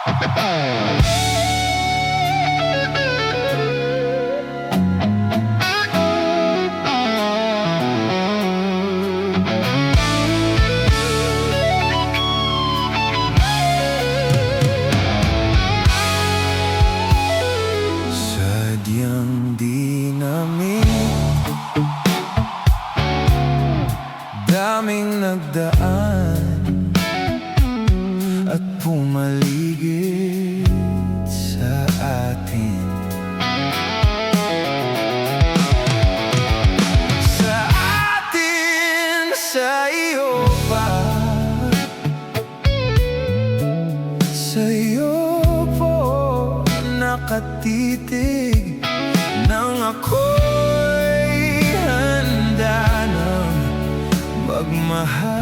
Sadyang di namin daming nagdaan at pumaligid sa atin. Sa atin, sa iyo pa, sa iyo po nakatitig nang ako'y handa ng magmahal.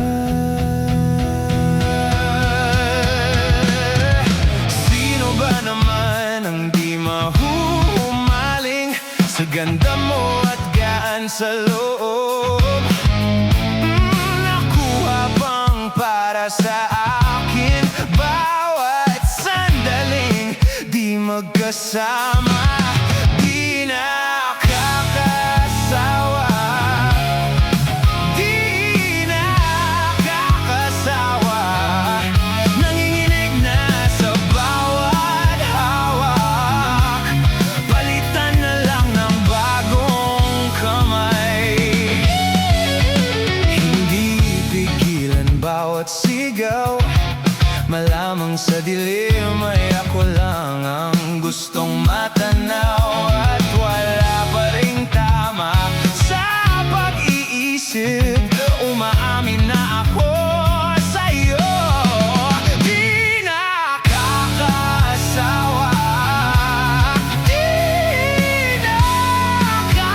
Sino ba naman ang di mahuhumaling sa ganda mo at gaan sa loob? Nakuha bang para sa akin bawat sandaling di magkasama? Di nakakasawa, di nakakasawa. Nanginginig na sa bawat hawak, palitan na lang ng bagong kamay. Hindi pigilan bawat sigaw, malamang sa dilim ay ako lang ang gustong matanaw. At wala pa ring tama sa pag-iisip, umaamin na ako sa'yo. Di nakakasawa, di nakakasawa.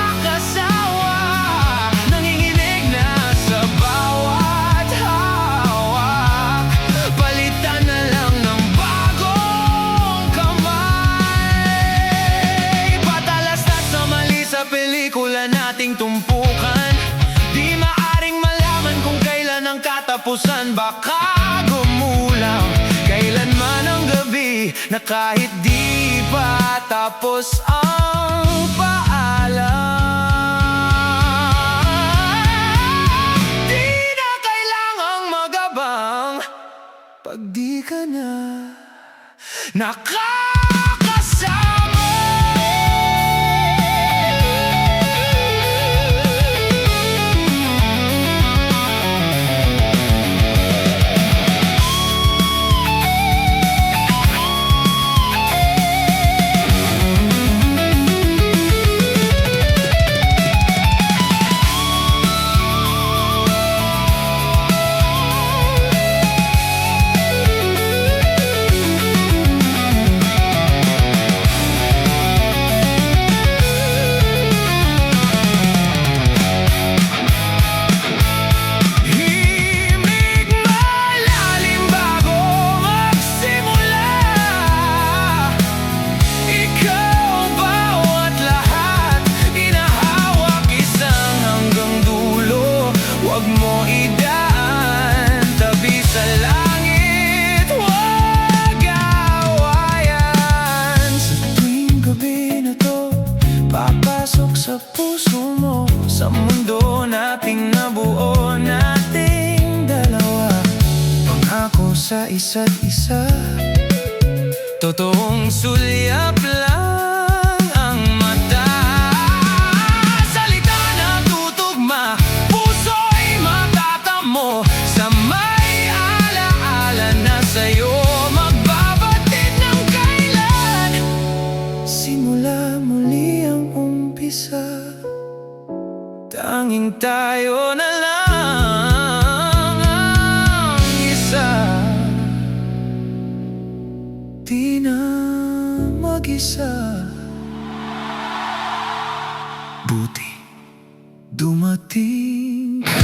Nanginginig na sa bawat hawak, palitan na lang ng bagong kamay. Patalas na sa mali sa pelikula nating tumpukan, di maaring malaman kung kailan ang katapusan. Baka gumulang kailanman ang gabi na kahit di pa tapos ang paalam. Di na kailangang magabang pag di ka na nakakasama. Sa puso mo, sa mundo nating nabuo, nating dalawa. Pangako sa isa't isa, totoong sulyap lang ang mata. Salita na tutugma, puso'y matatamo, sa may alaala na sa'yo magbabatid ng kailan. Simula muli ang umpisa, tanging tayo na lang ang isa. Di na mag-isa, buti dumating ka.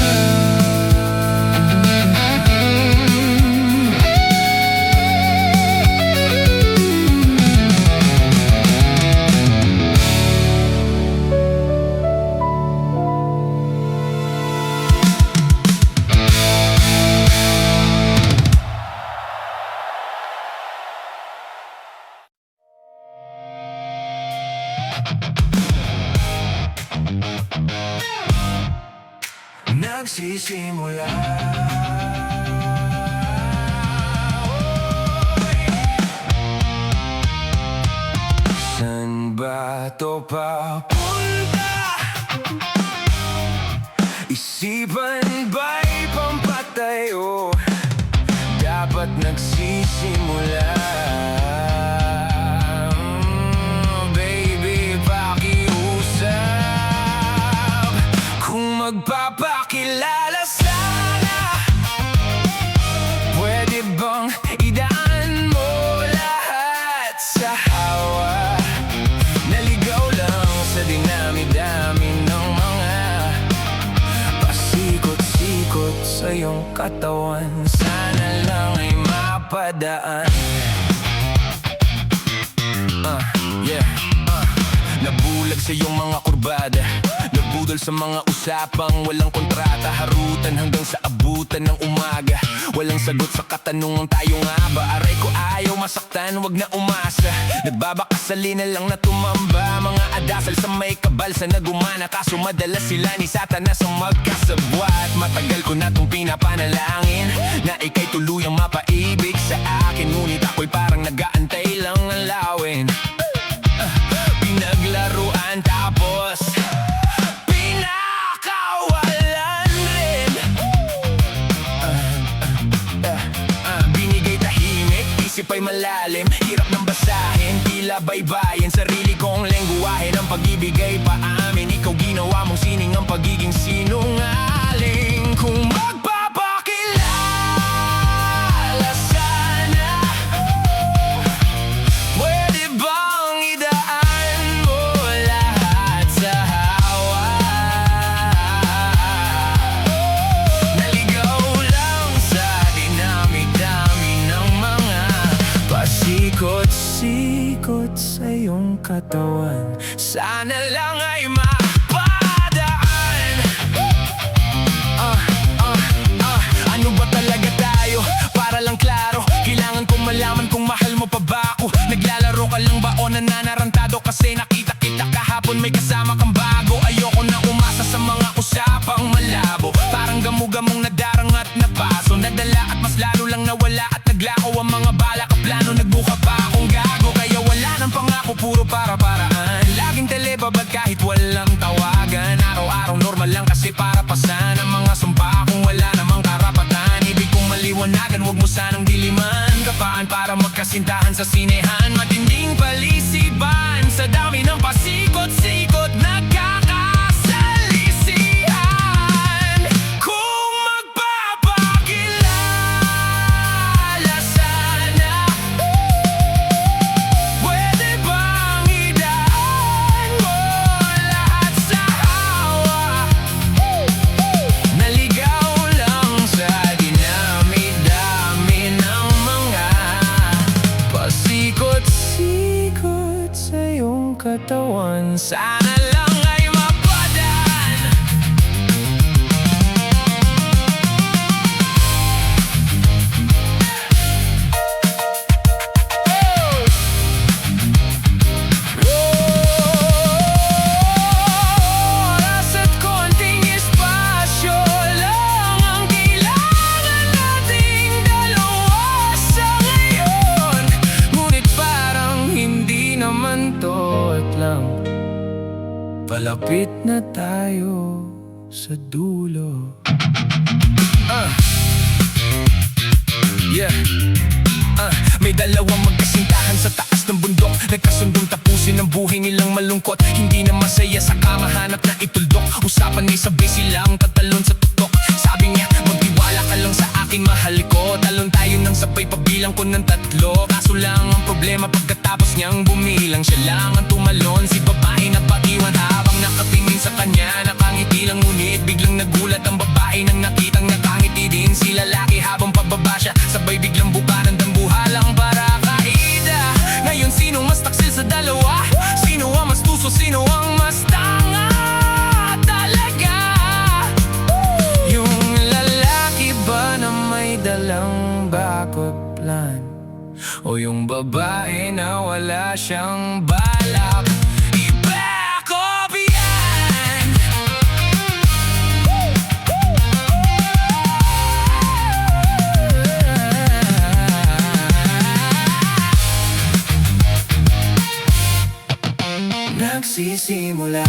nagsisimula. San ba to papunta? Isipan ba'y pampatayo? Dapat nagsisimula. Baby, pakiusap. Kung magpapakilala sana, pwede bang idaan mo lahat sa hawa? Naligaw lang sa dinami-dami ng mga pasikot-sikot sa iyong katawan. Sana lang ay mapadaan. Nabulag sa iyong mga kurbada, nabudol sa mga usapang walang kontrata. Harutan hanggang sa abutan ng umaga, walang sagot sa katanungan, tayo nga ba? Aray ko ayaw masaktan, wag na umasa. Nagbabakasali na lang na tumamba. Mga adasal sa may kabalsa na gumana, kaso madalas sila ni Satanas ang magkasabwat. Matagal ko na tong pinapanalangin na ika'y tuluyang mapaibig sa akin, ngunit ako'y parang nag-aantay lang ng lawin. Pinaglaruan tapos pinakawalan rin. Binigay tahimik, isip ay malalim, hirap ng basahin, tila baybayin. Sarili kong lengguwahe ng pag-ibig ay paamin. Ikaw ginawa mong sining ang pagiging sinungaling. Kung magpapakilala sana, pwede bang idaan mo lahat sa hawa? Naligaw lang sa dinami-dami ng mga pasikot-sikot sa iyong katawan. Sana lang ay mapadaan. Ano ba talaga tayo? Para lang klaro, kailangan kong malaman kung mahal mo pa ba ako. Naglalaro ka lang ba o nananarantado? Kasi nakita kita kahapon may kasama kang bago. Ayoko na umasa sa mga usapang malabo, parang gamu-gamong nadarang at napaso. Nadala at mas lalo lang nawala at naglako ang mga bala kaplano. Nagbuka pa akong gago, kaya wala nang pangako, puro para-paraan. Laging telebabad kahit walang tawagan. Araw-araw normal lang kasi para pasan ang mga sumpa kung wala namang karapatan. Ibig kong maliwanagan, wag mo sanang diliman. Kapaan para magkasintahan sa sinehan. Matinding palisiban sa dami ng pasikot-sikot, nagkakasalisihan. Kung magpapakilala sana, pwede bang idaan mo lahat sa hawa? Naligaw lang sa dinami-dami ng mga pasikot-sikot sa iyong katawan. Sana lang ay mapadaan. Oras at konting espasyo lang ang kailangan nating dalawa sa ngayon. Ngunit parang hindi naman to at lang, palapit na tayo sa dulo. May dalawang magkasintahan sa taas ng bundok, nagkasundong tapusin ang buhay nilang malungkot. Hindi na masaya sa kamahanap na ituldok. Usapan ay sabay silang tatalon sa tutok. Sabi niya, magtiwala ka lang sa akin, mahal ko. Talon tayo ng sabay, pabilang ko ng 3. Kaso lang ang problema, pagkatapos niyang bumilang, siya lang ang tumalon. Si babae na patiwan habang nakatingin sa kanya, nakangiti lang, ngunit biglang nagulat ang babae nang nakitang nakangiti din si lalaki habang pababa siya. Sabay biglang buka ng dambuhalang para kaida. Ngayon sinong mas taksil sa dalawa? Sino ang mas tuso? Sino ang mas tanga talaga? Yung lalaki ba na may dalang backup plan, o yung babae na wala siyang balak i-back up yan? nagsisimula.